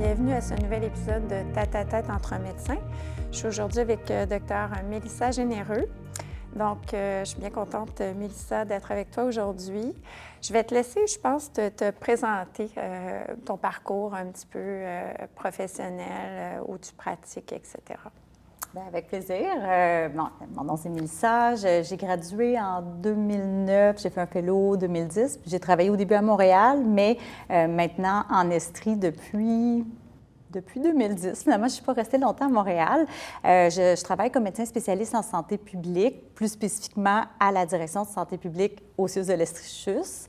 bienvenue à ce nouvel épisode de Tête à tête entre médecins. Je suis aujourd'hui avec Dr Mélissa Généreux. Donc, je suis bien contente, Mélissa, d'être avec toi aujourd'hui. Je vais te laisser, je pense, te présenter ton parcours un petit peu professionnel, où tu pratiques, etc. Bien, avec plaisir. Mon nom, c'est Mélissa. J'ai gradué en 2009. J'ai fait un fellow en 2010. J'ai travaillé au début à Montréal, mais maintenant en Estrie depuis 2010. Finalement, je ne suis pas restée longtemps à Montréal. Je travaille comme médecin spécialiste en santé publique, plus spécifiquement à la direction de santé publique au CIUS de l'Estrie-Chus.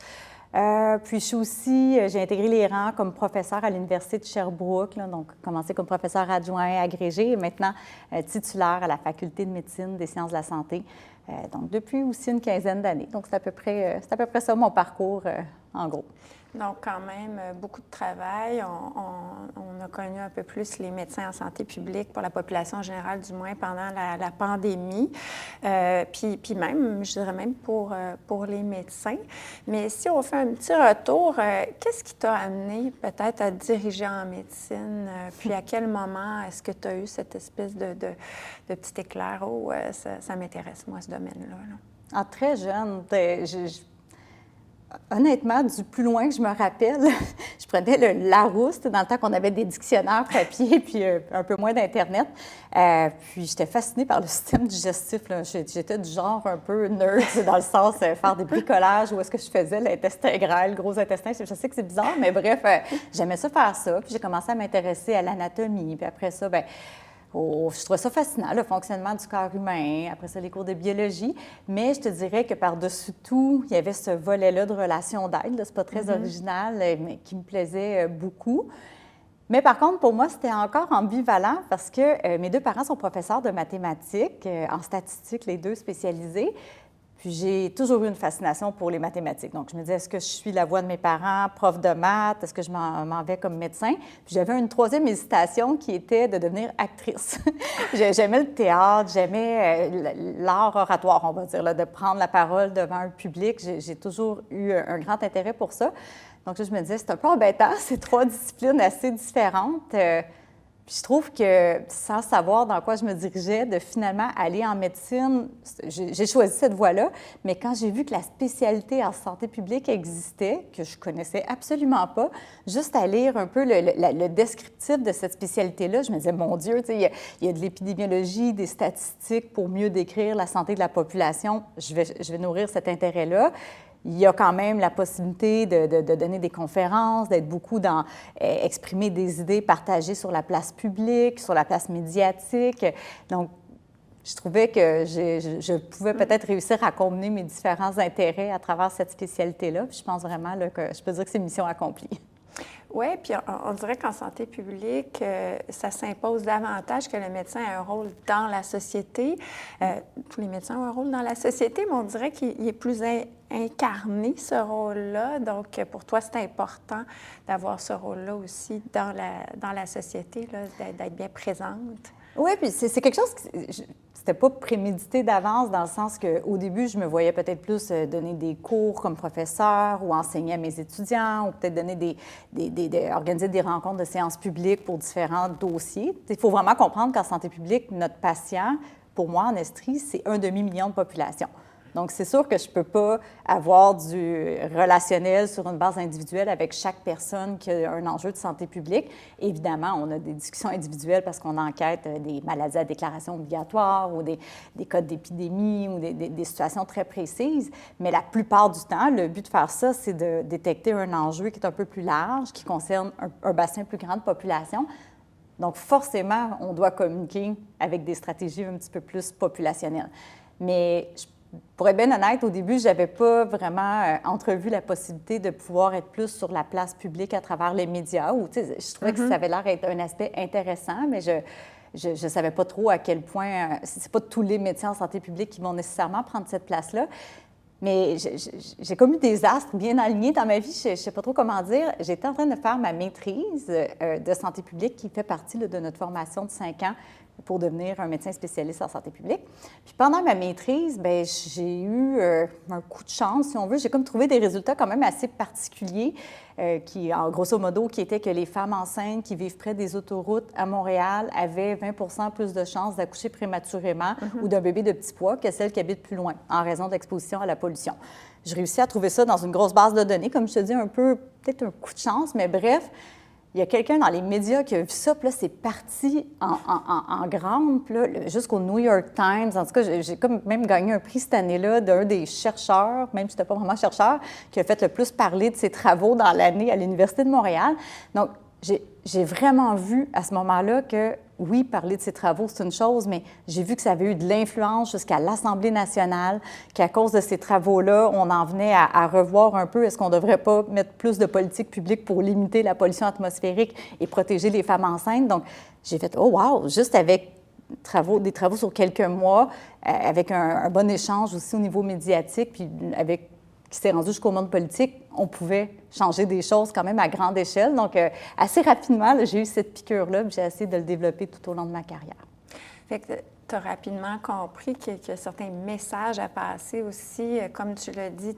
Puis, j'ai intégré les rangs comme professeur à l'Université de Sherbrooke, donc commencé comme professeur adjoint agrégé et maintenant titulaire à la Faculté de médecine des sciences de la santé, donc depuis aussi une quinzaine d'années. Donc, c'est à peu près ça mon parcours en gros. Donc, quand même, beaucoup de travail. On a connu un peu plus les médecins en santé publique pour la population générale, du moins pendant la pandémie. Puis même, je dirais même pour les médecins. Mais si on fait un petit retour, qu'est-ce qui t'a amené peut-être à te diriger en médecine? Puis à quel moment est-ce que tu as eu cette espèce de petit éclair? Oh, ça m'intéresse, moi, ce domaine-là. Ah, très jeune. Honnêtement, du plus loin que je me rappelle, je prenais le Larousse, dans le temps qu'on avait des dictionnaires papier puis un peu moins d'Internet. Puis j'étais fascinée par le système digestif, là. J'étais du genre un peu nerd, dans le sens faire des bricolages, où est-ce que je faisais l'intestin grêle, le gros intestin. Je sais que c'est bizarre, mais bref, j'aimais ça faire ça. Puis j'ai commencé à m'intéresser à l'anatomie. Puis après ça, je trouvais ça fascinant, le fonctionnement du corps humain, après ça, les cours de biologie. Mais je te dirais que par-dessus tout, il y avait ce volet-là de relation d'aide. C'est pas très original, mais qui me plaisait beaucoup. Mais par contre, pour moi, c'était encore ambivalent parce que mes deux parents sont professeurs de mathématiques, en statistique, les deux spécialisés. Puis j'ai toujours eu une fascination pour les mathématiques. Donc, je me disais, est-ce que je suis la voie de mes parents, prof de maths? Est-ce que je m'en vais comme médecin? Puis j'avais une troisième hésitation qui était de devenir actrice. J'aimais le théâtre, j'aimais l'art oratoire, on va dire, là, de prendre la parole devant un public. J'ai toujours eu un grand intérêt pour ça. Donc là, je me disais, c'est un peu embêtant, ces trois disciplines assez différentes. Puis je trouve que, sans savoir dans quoi je me dirigeais, de finalement aller en médecine, j'ai choisi cette voie-là, mais quand j'ai vu que la spécialité en santé publique existait, que je connaissais absolument pas, juste à lire un peu le descriptif de cette spécialité-là, je me disais, mon Dieu, il y a de l'épidémiologie, des statistiques pour mieux décrire la santé de la population, je vais nourrir cet intérêt-là. Il y a quand même la possibilité de donner des conférences, d'être beaucoup dans exprimer des idées partagées sur la place publique, sur la place médiatique. Donc, je trouvais que je pouvais peut-être réussir à combiner mes différents intérêts à travers cette spécialité-là. Puis je pense vraiment là, que je peux dire que c'est mission accomplie. Oui, puis on dirait qu'en santé publique, ça s'impose davantage que le médecin a un rôle dans la société. Tous les médecins ont un rôle dans la société, mais on dirait qu'il est plus incarné, ce rôle-là. Donc, pour toi, c'est important d'avoir ce rôle-là aussi dans la société, d'être bien présente. Oui, puis c'est quelque chose qui... C'était pas prémédité d'avance dans le sens qu'au début, je me voyais peut-être plus donner des cours comme professeur ou enseigner à mes étudiants ou peut-être donner organiser des rencontres de séances publiques pour différents dossiers. Il faut vraiment comprendre qu'en santé publique, notre patient, pour moi, en Estrie, c'est 1,5 million de population. Donc, c'est sûr que je ne peux pas avoir du relationnel sur une base individuelle avec chaque personne qui a un enjeu de santé publique. Évidemment, on a des discussions individuelles parce qu'on enquête des maladies à déclaration obligatoire ou des cas d'épidémie ou des situations très précises. Mais la plupart du temps, le but de faire ça, c'est de détecter un enjeu qui est un peu plus large, qui concerne un bassin plus grand de population. Donc, forcément, on doit communiquer avec des stratégies un petit peu plus populationnelles. Mais pour être bien honnête, au début, je n'avais pas vraiment entrevu la possibilité de pouvoir être plus sur la place publique à travers les médias. Je trouvais que ça avait l'air d'être un aspect intéressant, mais je ne savais pas trop à quel point... c'est pas tous les médecins en santé publique qui vont nécessairement prendre cette place-là. Mais j'ai comme eu des astres bien alignés dans ma vie, je ne sais pas trop comment dire. J'étais en train de faire ma maîtrise de santé publique qui fait partie là, de notre formation de 5 ans pour devenir un médecin spécialiste en santé publique. Puis pendant ma maîtrise, bien, j'ai eu un coup de chance, si on veut. J'ai comme trouvé des résultats quand même assez particuliers qui, en grosso modo, qui étaient que les femmes enceintes qui vivent près des autoroutes à Montréal avaient 20 plus de chances d'accoucher prématurément ou d'un bébé de petit poids que celles qui habitent plus loin en raison d'exposition à la pollution. J'ai réussi à trouver ça dans une grosse base de données, comme je te dis, un peu, peut-être un coup de chance, mais bref, il y a quelqu'un dans les médias qui a vu ça, puis là, c'est parti en grande, puis là, jusqu'au New York Times. En tout cas, j'ai comme même gagné un prix cette année-là d'un des chercheurs, même si je n'étais pas vraiment chercheur, qui a fait le plus parler de ses travaux dans l'année à l'Université de Montréal. Donc, j'ai vraiment vu à ce moment-là que, oui, parler de ses travaux, c'est une chose, mais j'ai vu que ça avait eu de l'influence jusqu'à l'Assemblée nationale, qu'à cause de ces travaux-là, on en venait à revoir un peu, est-ce qu'on ne devrait pas mettre plus de politique publique pour limiter la pollution atmosphérique et protéger les femmes enceintes? Donc, j'ai fait, oh wow, juste avec des travaux sur quelques mois, avec un bon échange aussi au niveau médiatique, puis avec qui s'est rendu jusqu'au monde politique, on pouvait changer des choses quand même à grande échelle. Donc, assez rapidement, là, j'ai eu cette piqûre-là, puis j'ai essayé de le développer tout au long de ma carrière. Fait que tu as rapidement compris qu'il y a certains messages à passer aussi. Comme tu l'as dit,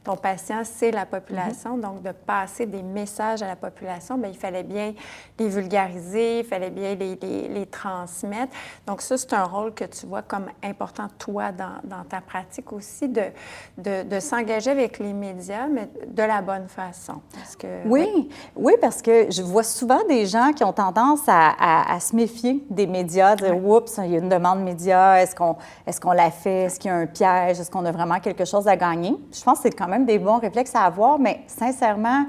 ton patient, c'est la population. Donc, de passer des messages à la population, bien, il fallait bien les vulgariser, il fallait bien les transmettre. Donc, ça, c'est un rôle que tu vois comme important, toi, dans ta pratique aussi, de s'engager avec les médias, mais de la bonne façon. Parce que, oui, parce que je vois souvent des gens qui ont tendance à se méfier des médias, dire « Oups, il y a une demande média, est-ce qu'on l'a fait, est-ce qu'il y a un piège, est-ce qu'on a vraiment quelque chose à gagner? » Je pense que c'est quand même des bons réflexes à avoir, mais sincèrement,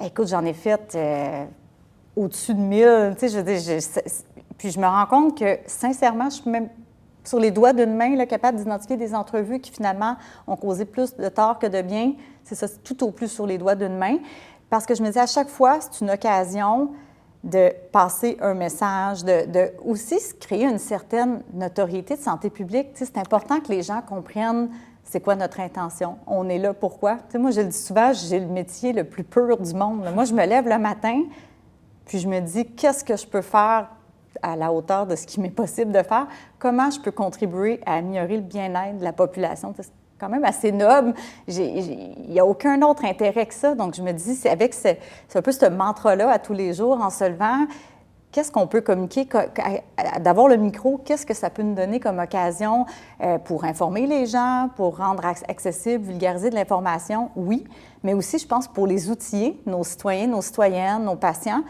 écoute, j'en ai fait au-dessus de 1000, tu sais, je veux dire, puis je me rends compte que, sincèrement, je suis même sur les doigts d'une main là, capable d'identifier des entrevues qui, finalement, ont causé plus de tort que de bien. C'est ça, tout au plus sur les doigts d'une main. Parce que je me dis, à chaque fois, c'est une occasion de passer un message, de aussi se créer une certaine notoriété de santé publique. Tu sais, c'est important que les gens comprennent c'est quoi notre intention. On est là pourquoi. Tu sais, moi, je le dis souvent, j'ai le métier le plus pur du monde. Moi, je me lève le matin, puis je me dis, qu'est-ce que je peux faire à la hauteur de ce qui m'est possible de faire? Comment je peux contribuer à améliorer le bien-être de la population? C'est quand même assez noble. Il n'y a aucun autre intérêt que ça. Donc, je me dis, c'est un peu ce mantra-là à tous les jours, en se levant, qu'est-ce qu'on peut communiquer? D'avoir le micro, qu'est-ce que ça peut nous donner comme occasion pour informer les gens, pour rendre accessible, vulgariser de l'information? Oui, mais aussi, je pense, pour les outiller, nos citoyens, nos citoyennes, nos patients,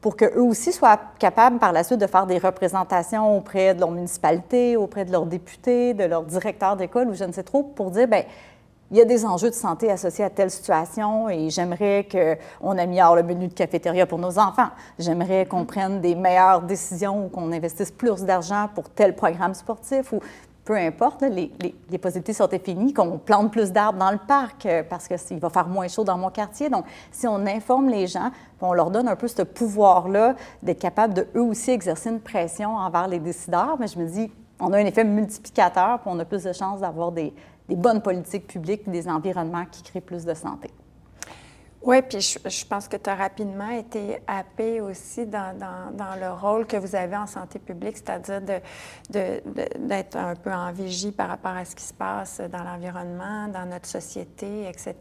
pour qu'eux aussi soient capables par la suite de faire des représentations auprès de leur municipalité, auprès de leurs députés, de leurs directeurs d'école ou je ne sais trop, pour dire, bien, il y a des enjeux de santé associés à telle situation et j'aimerais qu'on améliore le menu de cafétéria pour nos enfants. J'aimerais qu'on prenne des meilleures décisions ou qu'on investisse plus d'argent pour tel programme sportif ou peu importe, là, les possibilités sont infinies, qu'on plante plus d'arbres dans le parc parce qu'il va faire moins chaud dans mon quartier. Donc, si on informe les gens, on leur donne un peu ce pouvoir-là d'être capable de eux aussi exercer une pression envers les décideurs, mais je me dis, on a un effet multiplicateur, puis on a plus de chances d'avoir des bonnes politiques publiques et des environnements qui créent plus de santé. Oui, puis je pense que tu as rapidement été happée aussi dans le rôle que vous avez en santé publique, c'est-à-dire d'être un peu en vigie par rapport à ce qui se passe dans l'environnement, dans notre société, etc.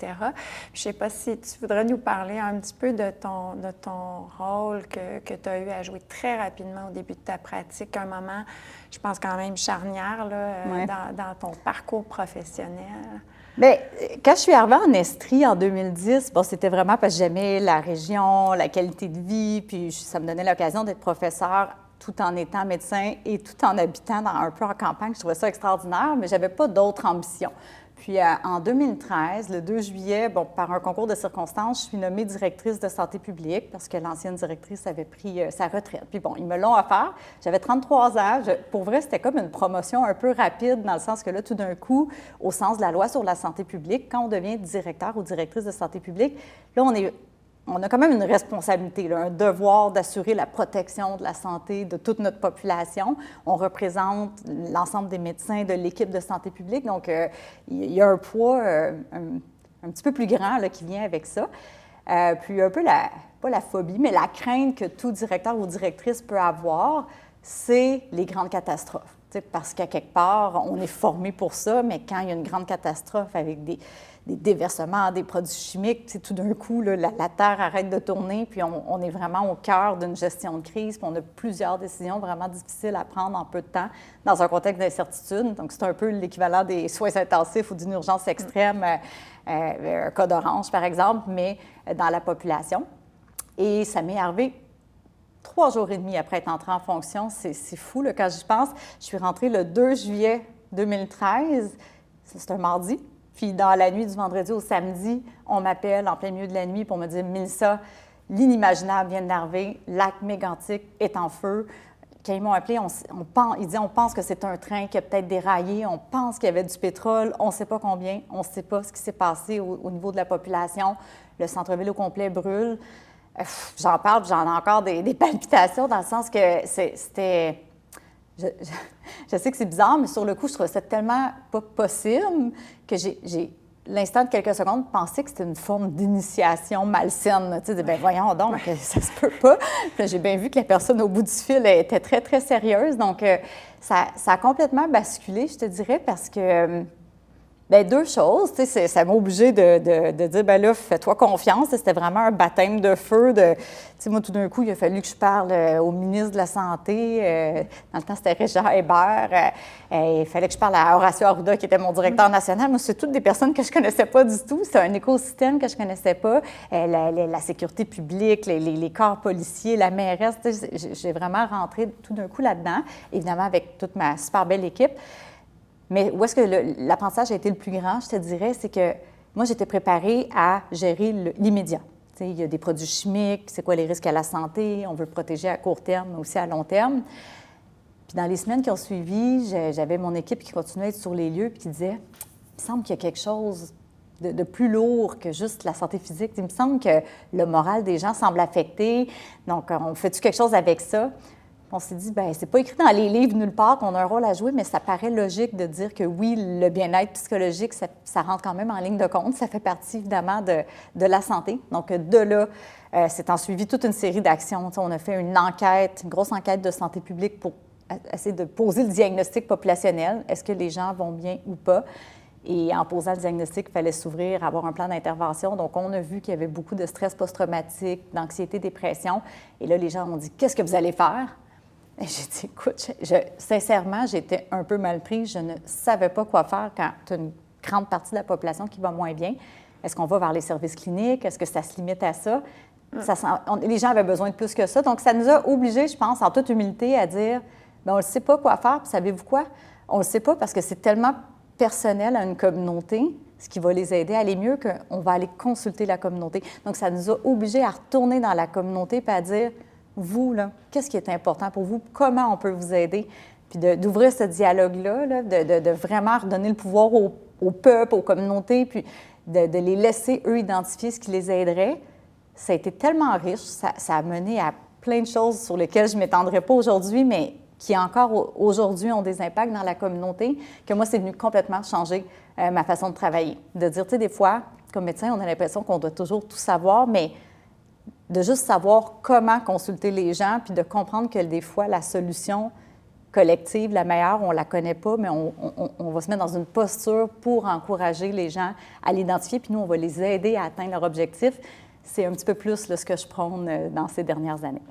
Je ne sais pas si tu voudrais nous parler un petit peu de ton rôle que tu as eu à jouer très rapidement au début de ta pratique, un moment, je pense quand même charnière là, dans ton parcours professionnel. Bien, quand je suis arrivée en Estrie en 2010, bon, c'était vraiment parce que j'aimais la région, la qualité de vie, puis ça me donnait l'occasion d'être professeure tout en étant médecin et tout en habitant un peu en campagne. Je trouvais ça extraordinaire, mais je n'avais pas d'autres ambitions. Puis en 2013, le 2 juillet, bon, par un concours de circonstances, je suis nommée directrice de santé publique parce que l'ancienne directrice avait pris sa retraite. Puis bon, ils me l'ont offert. J'avais 33 ans. Pour vrai, c'était comme une promotion un peu rapide dans le sens que là, tout d'un coup, au sens de la loi sur la santé publique, quand on devient directeur ou directrice de santé publique, là, on a quand même une responsabilité, là, un devoir d'assurer la protection de la santé de toute notre population. On représente l'ensemble des médecins de l'équipe de santé publique, donc il y a un poids un petit peu plus grand là, qui vient avec ça. Puis un peu pas la phobie, mais la crainte que tout directeur ou directrice peut avoir, c'est les grandes catastrophes. Parce qu'à quelque part, on est formé pour ça, mais quand il y a une grande catastrophe avec des déversements, des produits chimiques, tout d'un coup, là, la Terre arrête de tourner, puis on est vraiment au cœur d'une gestion de crise, puis on a plusieurs décisions vraiment difficiles à prendre en peu de temps dans un contexte d'incertitude. Donc, c'est un peu l'équivalent des soins intensifs ou d'une urgence extrême, un cas d'orange, par exemple, mais dans la population. Et ça m'est arrivé 3 jours et demi après être entrée en fonction. C'est fou, là, quand j'y pense. Je suis rentrée le 2 juillet 2013. C'est un mardi. Puis dans la nuit du vendredi au samedi, on m'appelle en plein milieu de la nuit pour me dire « Mélissa, l'inimaginable vient d'arriver. Lac Mégantic est en feu. » Quand ils m'ont appelé, ils disaient « On pense que c'est un train qui a peut-être déraillé. On pense qu'il y avait du pétrole. On ne sait pas combien. On ne sait pas ce qui s'est passé au niveau de la population. Le centre-ville au complet brûle. » J'en parle, j'en ai encore des palpitations dans le sens que c'était... Je sais que c'est bizarre, mais sur le coup, je trouvais ça tellement pas possible que j'ai l'instant de quelques secondes, pensé que c'était une forme d'initiation malsaine. Tu sais, bien, voyons donc, ça se peut pas. Puis j'ai bien vu que la personne au bout du fil était très, très sérieuse. Donc, ça a complètement basculé, je te dirais, parce que... Bien, 2 choses. Tu sais, ça m'a obligée de dire, bien là, fais-toi confiance. C'était vraiment un baptême de feu. Tu sais, moi, tout d'un coup, il a fallu que je parle au ministre de la Santé. Dans le temps, c'était Régent Hébert. Il fallait que je parle à Horacio Arruda, qui était mon directeur national. Moi, c'est toutes des personnes que je ne connaissais pas du tout. C'est un écosystème que je ne connaissais pas. La sécurité publique, les corps policiers, la mairesse. Tu sais, j'ai vraiment rentré tout d'un coup là-dedans, évidemment avec toute ma super belle équipe. Mais où est-ce que l'apprentissage a été le plus grand, je te dirais, c'est que moi, j'étais préparée à gérer l'immédiat. Tu sais, il y a des produits chimiques, c'est quoi les risques à la santé, on veut protéger à court terme, mais aussi à long terme. Puis dans les semaines qui ont suivi, j'avais mon équipe qui continuait à être sur les lieux puis qui disait « Il me semble qu'il y a quelque chose de plus lourd que juste la santé physique. Il me semble que le moral des gens semble affecté. Donc, on fait-tu quelque chose avec ça? » On s'est dit, bien, c'est pas écrit dans les livres nulle part qu'on a un rôle à jouer, mais ça paraît logique de dire que oui, le bien-être psychologique, ça rentre quand même en ligne de compte. Ça fait partie, évidemment, de la santé. Donc, de là, c'est en suivi toute une série d'actions. On a fait une enquête, une grosse enquête de santé publique pour essayer de poser le diagnostic populationnel. Est-ce que les gens vont bien ou pas? Et en posant le diagnostic, il fallait s'ouvrir, avoir un plan d'intervention. Donc, on a vu qu'il y avait beaucoup de stress post-traumatique, d'anxiété, dépression. Et là, les gens m'ont dit, qu'est-ce que vous allez faire? Et j'ai dit, écoute, sincèrement, j'étais un peu mal prise. Je ne savais pas quoi faire quand tu as une grande partie de la population qui va moins bien. Est-ce qu'on va vers les services cliniques? Est-ce que ça se limite à ça? Les gens avaient besoin de plus que ça. Donc, ça nous a obligés, je pense, en toute humilité, à dire, bien, on ne sait pas quoi faire. Puis savez-vous quoi? On ne le sait pas parce que c'est tellement personnel à une communauté, ce qui va les aider à aller mieux, qu'on va aller consulter la communauté. Donc, ça nous a obligés à retourner dans la communauté et à dire, vous, là, qu'est-ce qui est important pour vous? Comment on peut vous aider? Puis d'ouvrir ce dialogue-là, là, de vraiment redonner le pouvoir au peuple, aux communautés, puis de les laisser, eux, identifier ce qui les aiderait. Ça a été tellement riche, ça a mené à plein de choses sur lesquelles je ne m'étendrai pas aujourd'hui, mais qui encore aujourd'hui ont des impacts dans la communauté, que moi, c'est venu complètement changer ma façon de travailler. De dire, tu sais, des fois, comme médecin, on a l'impression qu'on doit toujours tout savoir, mais de juste savoir comment consulter les gens, puis de comprendre que des fois, la solution collective, la meilleure, on ne la connaît pas, mais on va se mettre dans une posture pour encourager les gens à l'identifier, puis nous, on va les aider à atteindre leur objectif. C'est un petit peu plus là, ce que je prône dans ces dernières années.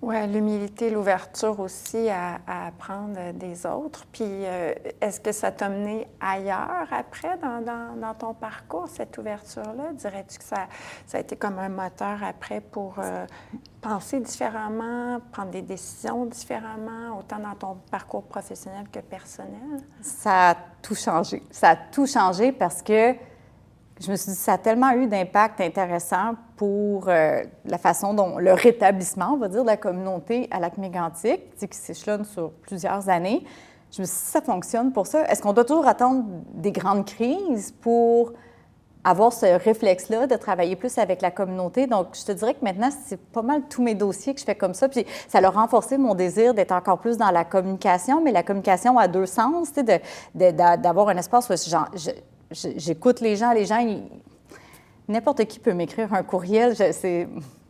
Oui, l'humilité, l'ouverture aussi à apprendre des autres. Puis, est-ce que ça t'a mené ailleurs après dans ton parcours, cette ouverture-là? Dirais-tu que ça a été comme un moteur après pour penser différemment, prendre des décisions différemment, autant dans ton parcours professionnel que personnel? Ça a tout changé. Ça a tout changé parce que je me suis dit, ça a tellement eu d'impact intéressant pour la façon dont le rétablissement, on va dire, de la communauté à Lac-Mégantic, qui s'échelonne sur plusieurs années. Je me suis dit, si ça fonctionne pour ça, est-ce qu'on doit toujours attendre des grandes crises pour avoir ce réflexe-là de travailler plus avec la communauté? Donc, je te dirais que maintenant, c'est pas mal tous mes dossiers que je fais comme ça. Puis ça a renforcé mon désir d'être encore plus dans la communication, mais la communication a 2 sens, tu sais, d'avoir un espace où j'écoute les gens, n'importe qui peut m'écrire un courriel.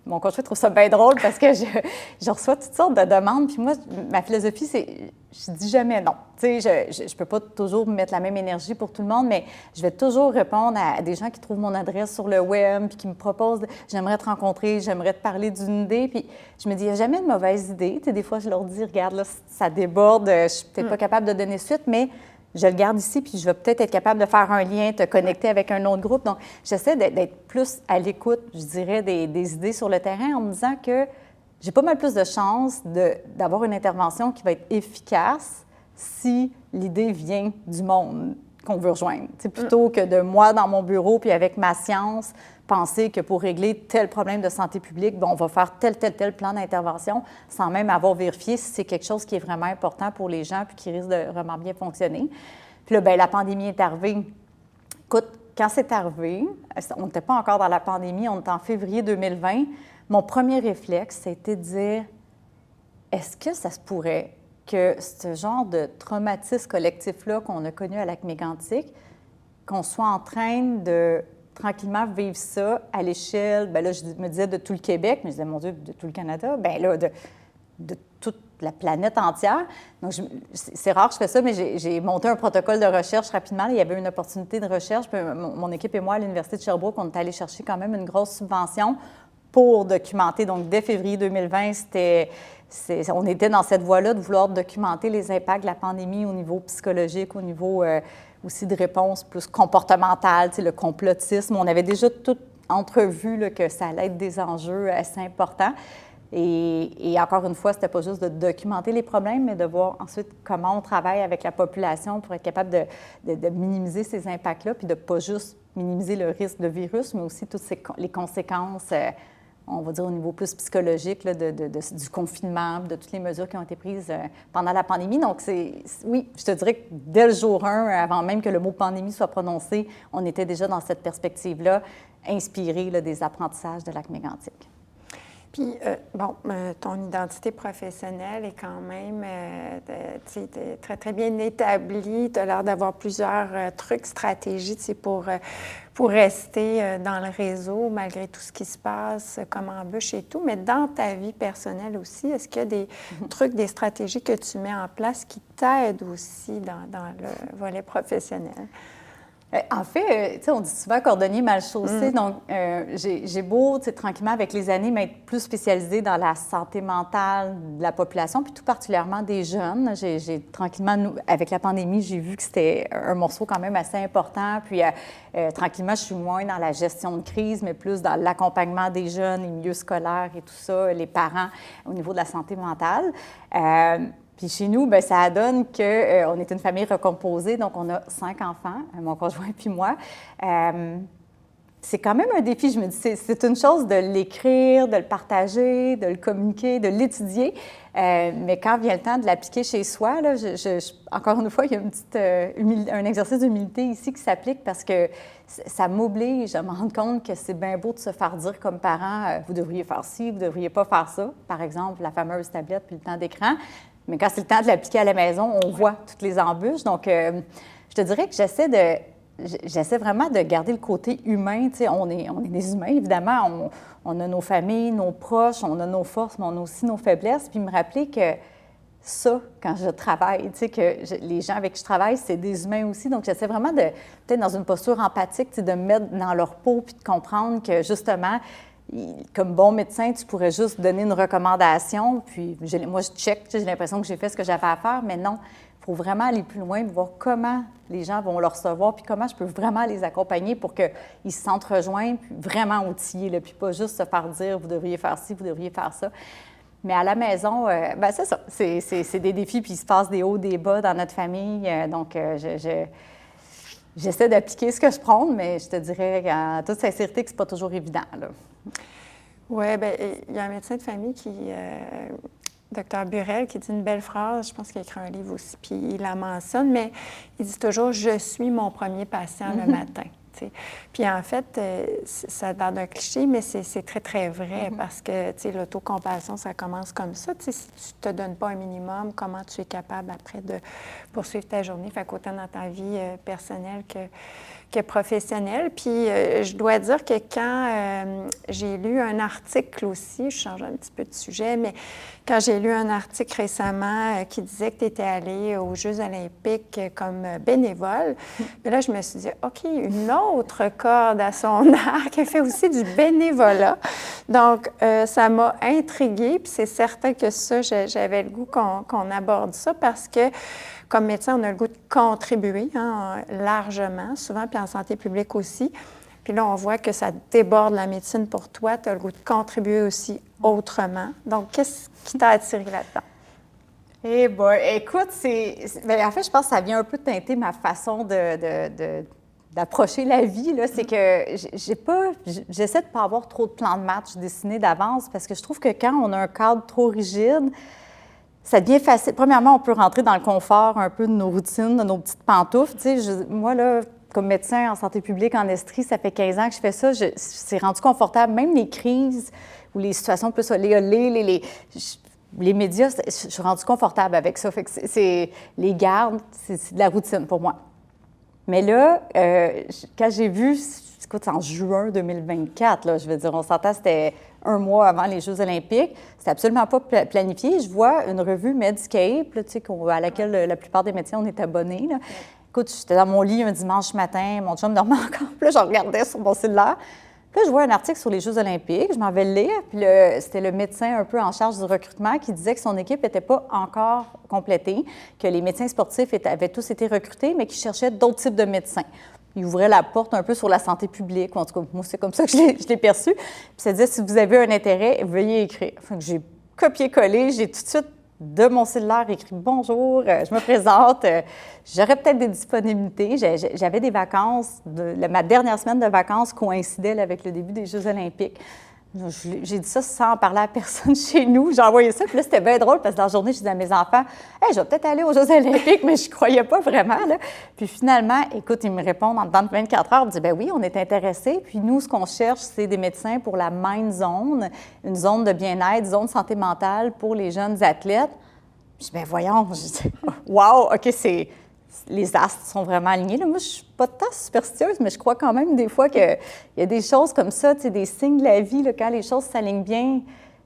mon conjoint trouve ça bien drôle parce que je reçois toutes sortes de demandes. Puis moi, ma philosophie, c'est je dis jamais non. Tu sais, je peux pas toujours mettre la même énergie pour tout le monde, mais je vais toujours répondre à des gens qui trouvent mon adresse sur le web puis qui me proposent « j'aimerais te rencontrer, j'aimerais te parler d'une idée ». Puis je me dis « il n'y a jamais de mauvaise idée ». Tu sais, des fois, je leur dis « regarde, là, ça déborde, je suis peut-être pas capable de donner suite, mais je le garde ici, puis je vais peut-être être capable de faire un lien, te connecter avec un autre groupe ». Donc, j'essaie d'être plus à l'écoute, je dirais, des idées sur le terrain en me disant que j'ai pas mal plus de chances d'avoir une intervention qui va être efficace si l'idée vient du monde qu'on veut rejoindre. C'est plutôt que de moi dans mon bureau, puis avec ma science, penser que pour régler tel problème de santé publique, on va faire tel plan d'intervention sans même avoir vérifié si c'est quelque chose qui est vraiment important pour les gens puis qui risque de vraiment bien fonctionner. Puis là, bien, la pandémie est arrivée. Écoute, quand c'est arrivé, on n'était pas encore dans la pandémie, on était en février 2020, mon premier réflexe, c'était de dire, est-ce que ça se pourrait que ce genre de traumatisme collectif-là qu'on a connu à Lac-Mégantic, qu'on soit en train de tranquillement vivre ça à l'échelle, bien là, je me disais de tout le Québec, mais je disais, mon Dieu, de tout le Canada, bien là, de toute la planète entière. Donc, c'est rare que je fais ça, mais j'ai monté un protocole de recherche rapidement. Il y avait une opportunité de recherche. Puis mon équipe et moi, à l'Université de Sherbrooke, on est allé chercher quand même une grosse subvention pour documenter. Donc, dès février 2020, on était dans cette voie-là de vouloir documenter les impacts de la pandémie au niveau psychologique, au niveau aussi de réponse plus comportementale, le complotisme. On avait déjà tout entrevu là, que ça allait être des enjeux assez importants. Et encore une fois, c'était pas juste de documenter les problèmes, mais de voir ensuite comment on travaille avec la population pour être capable de minimiser ces impacts-là, puis de pas juste minimiser le risque de virus, mais aussi toutes les conséquences, on va dire au niveau plus psychologique, là, du confinement, de toutes les mesures qui ont été prises pendant la pandémie. Donc, oui, je te dirais que dès le jour 1, avant même que le mot pandémie soit prononcé, on était déjà dans cette perspective-là, inspiré là, des apprentissages de Lac-Mégantic. Puis, ton identité professionnelle est quand même très, très bien établie. Tu as l'air d'avoir plusieurs trucs, stratégies pour rester dans le réseau malgré tout ce qui se passe comme embûche et tout. Mais dans ta vie personnelle aussi, est-ce qu'il y a des trucs, des stratégies que tu mets en place qui t'aident aussi dans le volet professionnel? En fait, tu sais, on dit souvent cordonnier mal chaussé. Donc, j'ai beau, tu sais, tranquillement, avec les années, m'être plus spécialisée dans la santé mentale de la population, puis tout particulièrement des jeunes. J'ai tranquillement, avec la pandémie, j'ai vu que c'était un morceau quand même assez important. Puis, tranquillement, je suis moins dans la gestion de crise, mais plus dans l'accompagnement des jeunes, les milieux scolaires et tout ça, les parents au niveau de la santé mentale. Puis chez nous, bien, ça donne qu'on est une famille recomposée, donc on a 5 enfants, mon conjoint puis moi. C'est quand même un défi, je me dis, c'est une chose de l'écrire, de le partager, de le communiquer, de l'étudier, mais quand vient le temps de l'appliquer chez soi, là, encore une fois, il y a un exercice d'humilité ici qui s'applique parce que ça m'oblige à me rendre compte que c'est bien beau de se faire dire comme parent, vous devriez faire ci, vous ne devriez pas faire ça, par exemple, la fameuse tablette puis le temps d'écran. Mais quand c'est le temps de l'appliquer à la maison, on voit toutes les embûches. Donc, je te dirais que j'essaie vraiment de garder le côté humain. Tu sais, on est des humains, évidemment. On a nos familles, nos proches, on a nos forces, mais on a aussi nos faiblesses. Puis me rappeler que ça, quand je travaille, tu sais, que les gens avec qui je travaille, c'est des humains aussi. Donc, j'essaie vraiment peut-être dans une posture empathique, tu sais, de me mettre dans leur peau puis de comprendre que, justement, comme bon médecin, tu pourrais juste donner une recommandation, puis moi, je check, j'ai l'impression que j'ai fait ce que j'avais à faire, mais non, il faut vraiment aller plus loin, voir comment les gens vont le recevoir, puis comment je peux vraiment les accompagner pour qu'ils se sentent rejoints, puis vraiment outillés, là, puis pas juste se faire dire « vous devriez faire ci, vous devriez faire ça ». Mais à la maison, bien, c'est ça, c'est des défis, puis il se passe des hauts, des bas dans notre famille, donc j'essaie d'appliquer ce que je prône, mais je te dirais en toute sincérité que c'est pas toujours évident, là. Oui, bien, il y a un médecin de famille Dr Burel, qui dit une belle phrase, je pense qu'il a écrit un livre aussi, puis il la mentionne, mais il dit toujours « Je suis mon premier patient le matin ». Puis en fait, ça a l'air d'un cliché, mais c'est très, très vrai parce que l'autocompassion, ça commence comme ça. Si tu ne te donnes pas un minimum, comment tu es capable après de poursuivre ta journée? Fait qu'autant dans ta vie personnelle que professionnelle. Puis je dois dire que quand j'ai lu un article aussi, je change un petit peu de sujet, mais quand j'ai lu un article récemment qui disait que tu étais allée aux Jeux olympiques comme bénévole, mais là, je me suis dit, OK, une autre corde à son arc, elle fait aussi du bénévolat. Donc, ça m'a intriguée, puis c'est certain que ça, j'avais le goût qu'on aborde ça parce que, comme médecin, on a le goût de contribuer largement, souvent, puis en santé publique aussi. Puis là, on voit que ça déborde la médecine pour toi. Tu as le goût de contribuer aussi autrement. Donc, qu'est-ce qui t'a attiré là-dedans? Eh bien, écoute, bien, en fait, je pense que ça vient un peu teinter ma façon d'approcher la vie. C'est que j'essaie de ne pas avoir trop de plans de match dessinés d'avance parce que je trouve que quand on a un cadre trop rigide, ça devient facile. Premièrement, on peut rentrer dans le confort un peu de nos routines, de nos petites pantoufles. Moi, là, comme médecin en santé publique en Estrie, ça fait 15 ans que je fais ça. C'est rendu confortable. Même les crises ou les situations plus olé, les médias, je suis rendue confortable avec ça. Fait que les gardes, c'est de la routine pour moi. Mais là, quand j'ai vu, écoute, en juin 2024, là, je veux dire, on s'entend, c'était un mois avant les Jeux olympiques. C'était absolument pas planifié. Je vois une revue Medscape, là, à laquelle la plupart des médecins, on est abonnés. Là. Écoute, j'étais dans mon lit un dimanche matin, mon chum dormait encore. Puis là, je regardais sur mon cellulaire. Puis là, je vois un article sur les Jeux olympiques. Je m'en vais le lire. Puis c'était le médecin un peu en charge du recrutement qui disait que son équipe n'était pas encore complétée, que les médecins sportifs avaient tous été recrutés, mais qu'ils cherchaient d'autres types de médecins. Il ouvrait la porte un peu sur la santé publique. En tout cas, moi, c'est comme ça que je l'ai perçu. Puis ça disait, si vous avez un intérêt, veuillez écrire. Enfin, j'ai copié-collé. J'ai tout de suite, de mon cellulaire, écrit « Bonjour, je me présente, j'aurais peut-être des disponibilités. » J'avais des vacances. Ma dernière semaine de vacances coïncidait avec le début des Jeux olympiques. J'ai dit ça sans parler à personne chez nous. J'ai envoyé ça, puis là, c'était bien drôle parce que dans la journée, je disais à mes enfants « Hey, je vais peut-être aller aux Jeux olympiques », mais je ne croyais pas vraiment. Là. Puis finalement, écoute, ils me répondent en dedans de 24 heures. Ils me disent « Bien oui, on est intéressés. Puis nous, ce qu'on cherche, c'est des médecins pour la Mind Zone, une zone de bien-être, zone de santé mentale pour les jeunes athlètes. » Je dis « Bien voyons. » Je dis « Wow, OK, les astres sont vraiment alignés. » Là, moi, je ne suis pas tant superstitieuse, mais je crois quand même des fois qu'il y a des choses comme ça, des signes de la vie, là, quand les choses s'alignent bien.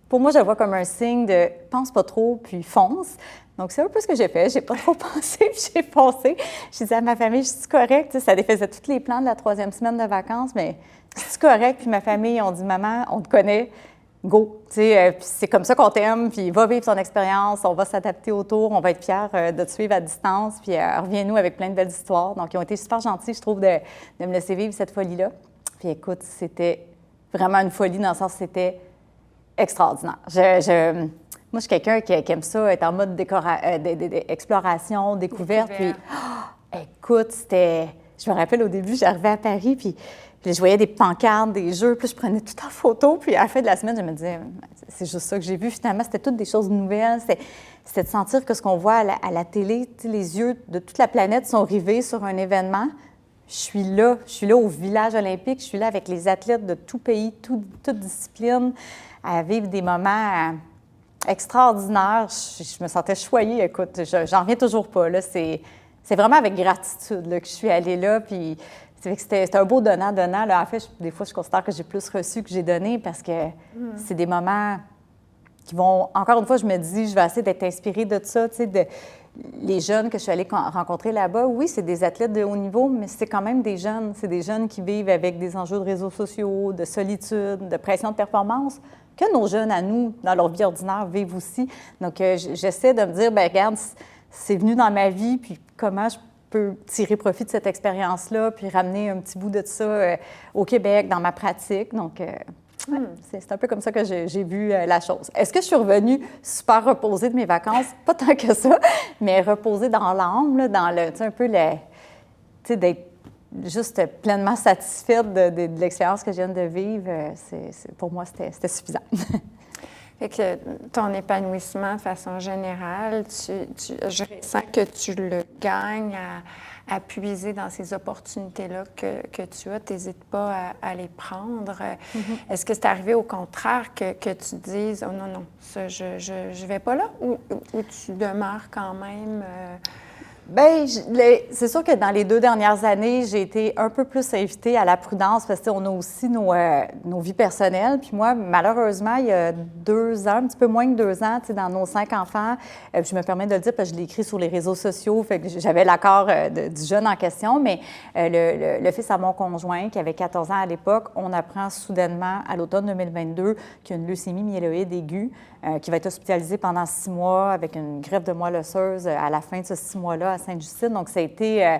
Pour moi, je le vois comme un signe de « pense pas trop, puis fonce ». Donc, c'est un peu ce que j'ai fait. J'ai pas trop pensé, puis j'ai foncé. Je disais à ma famille, je suis correcte. Ça défaisait tous les plans de la 3e semaine de vacances, mais je suis correcte. Puis ma famille, on dit « Maman, on te connaît. » Go! Puis c'est comme ça qu'on t'aime, puis va vivre ton expérience, on va s'adapter autour, on va être fiers de te suivre à distance, puis reviens-nous avec plein de belles histoires. Donc, ils ont été super gentils, je trouve, de me laisser vivre cette folie-là. Puis écoute, c'était vraiment une folie dans le sens où c'était extraordinaire. Moi, je suis quelqu'un qui aime ça, être en mode exploration, découverte. Puis, écoute, je me rappelle au début, j'arrivais à Paris, puis je voyais des pancartes, des jeux, puis je prenais tout en photo. Puis à la fin de la semaine, je me disais, c'est juste ça que j'ai vu. Finalement, c'était toutes des choses nouvelles. C'était de sentir que ce qu'on voit à la télé, les yeux de toute la planète sont rivés sur un événement. Je suis là au village olympique, je suis là avec les athlètes de tout pays, toute discipline, à vivre des moments extraordinaires. Je me sentais choyée, écoute, j'en reviens toujours pas. Là. C'est vraiment avec gratitude là, que je suis allée là, puis c'était un beau donnant-donnant. En fait, des fois, je considère que j'ai plus reçu que j'ai donné parce que c'est des moments qui vont... Encore une fois, je me dis, je vais essayer d'être inspirée de ça, les jeunes que je suis allée rencontrer là-bas, oui, c'est des athlètes de haut niveau, mais c'est quand même des jeunes. C'est des jeunes qui vivent avec des enjeux de réseaux sociaux, de solitude, de pression de performance, que nos jeunes à nous, dans leur vie ordinaire, vivent aussi. Donc, j'essaie de me dire, bien, regarde, c'est venu dans ma vie, puis comment je peux tirer profit de cette expérience-là, puis ramener un petit bout de ça au Québec, dans ma pratique. Donc, c'est un peu comme ça que j'ai vu la chose. Est-ce que je suis revenue super reposée de mes vacances? Pas tant que ça, mais reposée dans l'âme, là, dans le, un peu d'être juste pleinement satisfaite de l'expérience que je viens de vivre. Pour moi, c'était suffisant. Fait que ton épanouissement de façon générale, je sens que tu le gagnes à puiser dans ces opportunités-là que tu as. Tu n'hésites pas à les prendre. Est-ce que c'est arrivé au contraire que tu dises « Oh non, ça, je vais pas là » ou tu demeures quand même Bien, c'est sûr que dans les 2 dernières années, j'ai été un peu plus invitée à la prudence parce qu'on a aussi nos vies personnelles. Puis moi, malheureusement, il y a 2 ans, un petit peu moins que 2 ans, dans nos 5 enfants, je me permets de le dire parce que je l'ai écrit sur les réseaux sociaux, fait que j'avais l'accord du jeune en question, mais le fils à mon conjoint, qui avait 14 ans à l'époque, on apprend soudainement à l'automne 2022 qu'il y a une leucémie myéloïde aiguë qui va être hospitalisé pendant 6 mois avec une greffe de moelle osseuse à la fin de ce 6 mois-là à Sainte-Justine. Donc, ça a été,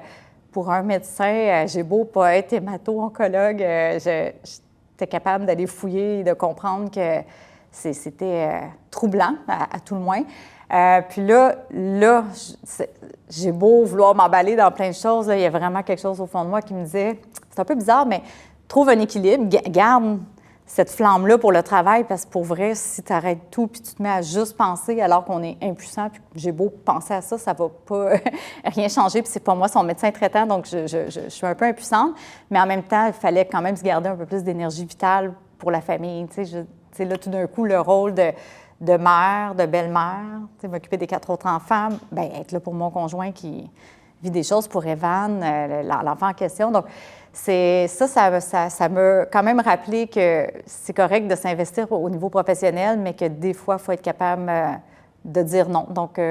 pour un médecin, j'ai beau pas être hémato-oncologue, j'étais capable d'aller fouiller et de comprendre que c'était troublant, à tout le moins. Puis là, j'ai beau vouloir m'emballer dans plein de choses, là, il y a vraiment quelque chose au fond de moi qui me disait, c'est un peu bizarre, mais trouve un équilibre, garde cette flamme-là pour le travail, parce que pour vrai, si tu arrêtes tout puis tu te mets à juste penser alors qu'on est impuissant, puis j'ai beau penser à ça, ça va pas rien changer, puis c'est pas moi son médecin traitant, donc je suis un peu impuissante, mais en même temps, il fallait quand même se garder un peu plus d'énergie vitale pour la famille. Tu sais, là, tout d'un coup, le rôle de mère, de belle-mère, m'occuper des 4 autres enfants, bien, être là pour mon conjoint qui vit des choses pour Evan, l'enfant en question. Donc, ça m'a quand même rappelé que c'est correct de s'investir au niveau professionnel, mais que des fois, il faut être capable de dire non. Donc,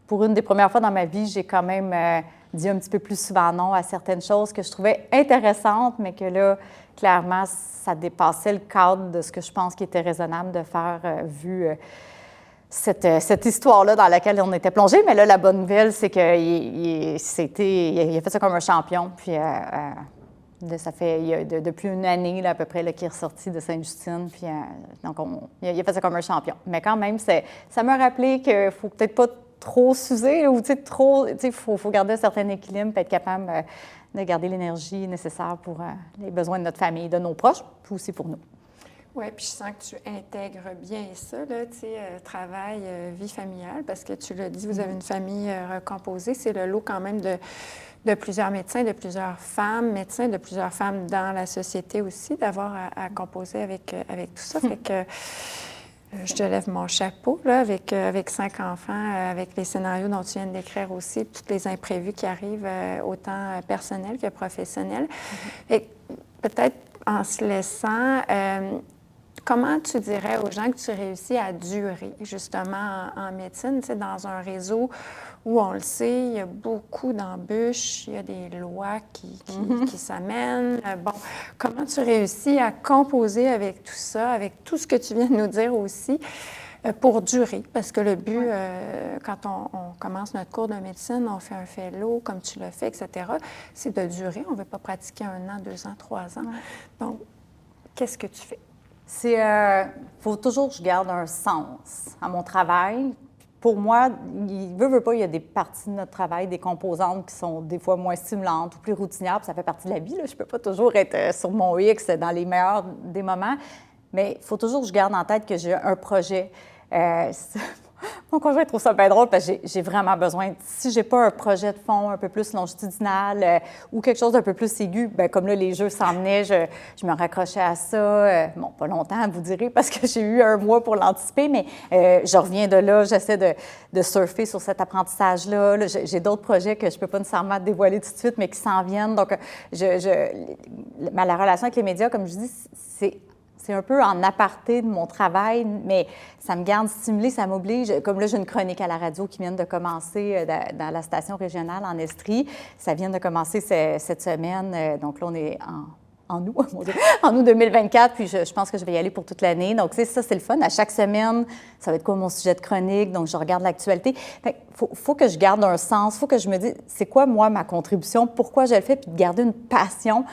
pour une des premières fois dans ma vie, j'ai quand même dit un petit peu plus souvent non à certaines choses que je trouvais intéressantes, mais que là, clairement, ça dépassait le cadre de ce que je pense qui était raisonnable de faire vu cette histoire-là dans laquelle on était plongé. Mais là, la bonne nouvelle, c'est qu'il a fait ça comme un champion. Puis ça fait depuis une année là, à peu près qu'il est ressorti de Sainte-Justine. Puis donc, il a fait ça comme un champion. Mais quand même, ça m'a rappelé qu'il ne faut peut-être pas trop s'user ou il faut garder un certain équilibre et être capable de garder l'énergie nécessaire pour les besoins de notre famille, de nos proches, puis aussi pour nous. Oui, puis je sens que tu intègres bien ça, là, tu sais, travail, vie familiale, parce que tu l'as dit, vous avez une famille recomposée. C'est le lot quand même de plusieurs médecins, de plusieurs femmes médecins, de plusieurs femmes dans la société aussi, d'avoir à composer avec tout ça. Fait que je te lève mon chapeau, là, avec 5 enfants, avec les scénarios dont tu viens de décrire aussi, tous les imprévus qui arrivent, autant personnels que professionnels. Et peut-être en se laissant... comment tu dirais aux gens que tu réussis à durer, justement, en médecine, tu sais, dans un réseau où, on le sait, il y a beaucoup d'embûches, il y a des lois qui s'amènent. Bon, comment tu réussis à composer avec tout ça, avec tout ce que tu viens de nous dire aussi, pour durer? Parce que le but, quand on commence notre cours de médecine, on fait un fellow, comme tu l'as fait, etc., c'est de durer. On ne veut pas pratiquer 1 an, 2 ans, 3 ans. Donc, qu'est-ce que tu fais? Faut toujours que je garde un sens à mon travail. Pour moi, veut pas, il y a des parties de notre travail, des composantes qui sont des fois moins stimulantes ou plus routinières, puis ça fait partie de la vie. Là. Je ne peux pas toujours être sur mon X dans les meilleurs des moments, mais il faut toujours que je garde en tête que j'ai un projet. Mon conjoint trouve ça bien drôle parce que j'ai vraiment besoin. Si j'ai pas un projet de fond un peu plus longitudinal ou quelque chose d'un peu plus aigu, bien, comme là, les jeux s'emmenaient, je me raccrochais à ça. Bon, pas longtemps, vous direz, parce que j'ai eu 1 mois pour l'anticiper, mais je reviens de là, j'essaie de surfer sur cet apprentissage-là. Là, j'ai d'autres projets que je peux pas nécessairement dévoiler tout de suite, mais qui s'en viennent. Donc, la relation avec les médias, comme je dis, c'est un peu en aparté de mon travail, mais ça me garde stimulée, ça m'oblige. Comme là, j'ai une chronique à la radio qui vient de commencer dans la station régionale en Estrie. Ça vient de commencer cette semaine. Donc là, on est en août, en août 2024, puis je pense que je vais y aller pour toute l'année. Donc, tu sais, ça, c'est le fun. À chaque semaine, ça va être quoi mon sujet de chronique? Donc, je regarde l'actualité. Faut que je garde un sens. Faut que je me dise, c'est quoi, moi, ma contribution? Pourquoi je le fais? Puis de garder une passion.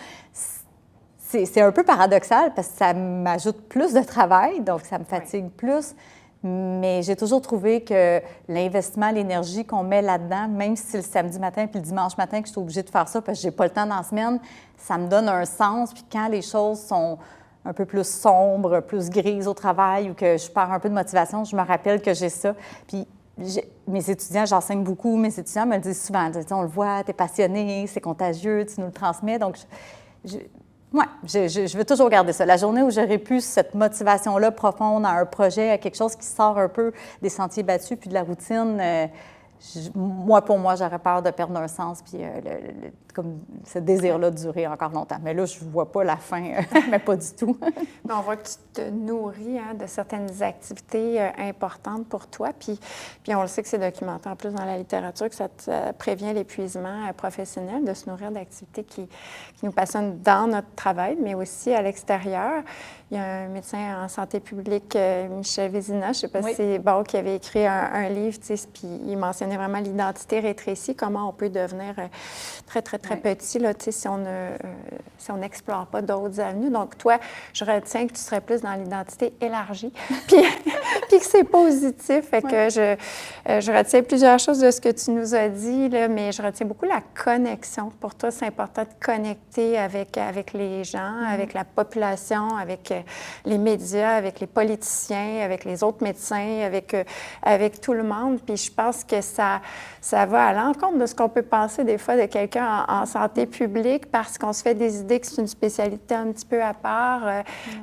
C'est un peu paradoxal parce que ça m'ajoute plus de travail, donc ça me fatigue plus. Mais j'ai toujours trouvé que l'investissement, l'énergie qu'on met là-dedans, même si c'est le samedi matin puis le dimanche matin que je suis obligée de faire ça parce que j'ai pas le temps dans la semaine, ça me donne un sens. Puis quand les choses sont un peu plus sombres, plus grises au travail ou que je perds un peu de motivation, je me rappelle que j'ai ça. Puis mes étudiants, j'enseigne beaucoup, mes étudiants me le disent souvent. On le voit, tu es passionné, c'est contagieux, tu nous le transmets. Donc, oui, je veux toujours garder ça. La journée où j'aurais pu cette motivation-là profonde à un projet, à quelque chose qui sort un peu des sentiers battus puis de la routine, moi, pour moi, j'aurais peur de perdre un sens, puis comme ce désir-là de durer encore longtemps. Mais là, je ne vois pas la fin, mais pas du tout. Mais on voit que tu te nourris de certaines activités importantes pour toi, puis on le sait que c'est documenté en plus dans la littérature, que ça prévient l'épuisement professionnel, de se nourrir d'activités qui nous passionnent dans notre travail, mais aussi à l'extérieur. Il y a un médecin en santé publique, Michel Vézina, je ne sais pas si c'est bon, qui avait écrit un livre, tu sais, puis il mentionnait vraiment l'identité rétrécie, comment on peut devenir très, très, très petit, là, tu sais, si on n'explore pas d'autres avenues. Donc, toi, je retiens que tu serais plus dans l'identité élargie, puis que c'est positif. Fait que je retiens plusieurs choses de ce que tu nous as dit, là, mais je retiens beaucoup la connexion. Pour toi, c'est important de connecter avec les gens, avec la population, avec les médias, avec les politiciens, avec les autres médecins, avec tout le monde. Puis je pense que ça va à l'encontre de ce qu'on peut penser des fois de quelqu'un en santé publique parce qu'on se fait des idées que c'est une spécialité un petit peu à part,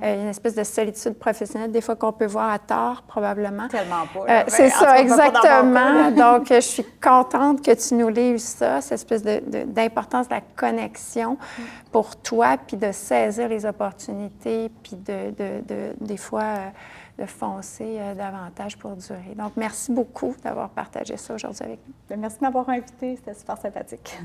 une espèce de solitude professionnelle des fois qu'on peut voir à tort, probablement. Tellement pas. C'est ça, exactement. Donc, je suis contente que tu nous livres ça, cette espèce d'importance de la connexion pour toi, puis de saisir les opportunités, puis des fois, de foncer davantage pour durer. Donc, merci beaucoup d'avoir partagé ça aujourd'hui avec nous. Merci de m'avoir invitée, c'était super sympathique.